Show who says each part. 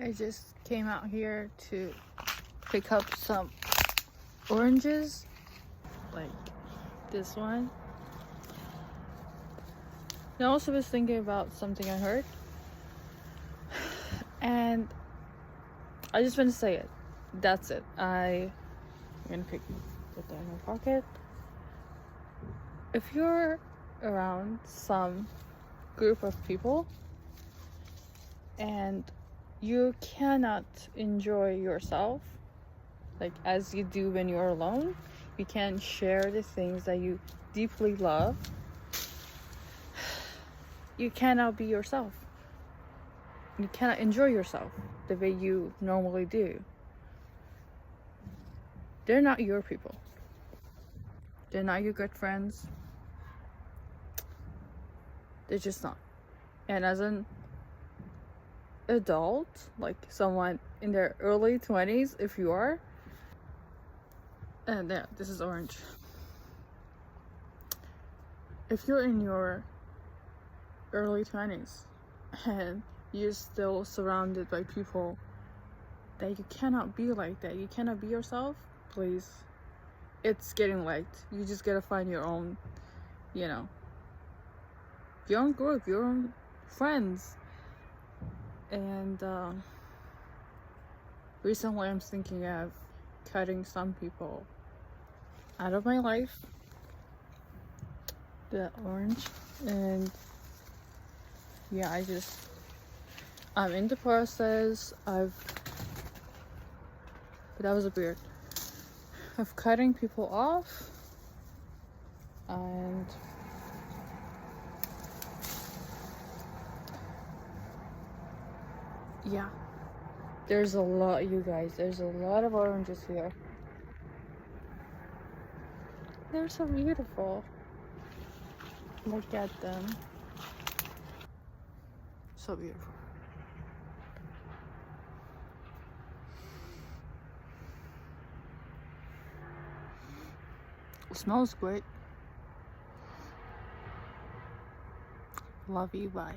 Speaker 1: I just came out here to pick up some oranges, like this one. I also was thinking about something I heard, and I just want to say it. That's it. I'm gonna put that in my pocket. If you're around some group of people and you cannot enjoy yourself like as you do when you're alone, you can't share the things that you deeply love, you cannot be yourself. You cannot enjoy yourself the way you normally do. They're not your people. They're not your good friends. They're just not. And as an adult, like someone in their early 20s, if you are, and yeah, this is orange. If you're in your early 20s and you're still surrounded by people that you cannot be like that, you cannot be yourself, please, it's getting late. You just gotta find your own, your own group, your own friends. And recently I'm thinking of cutting some people out of my life. The orange. And yeah, I'm in the process but that was weird, of cutting people off. And yeah, there's a lot, you guys. There's a lot of oranges here. They're so beautiful. Look at them. So beautiful. It smells great. Love you. Bye.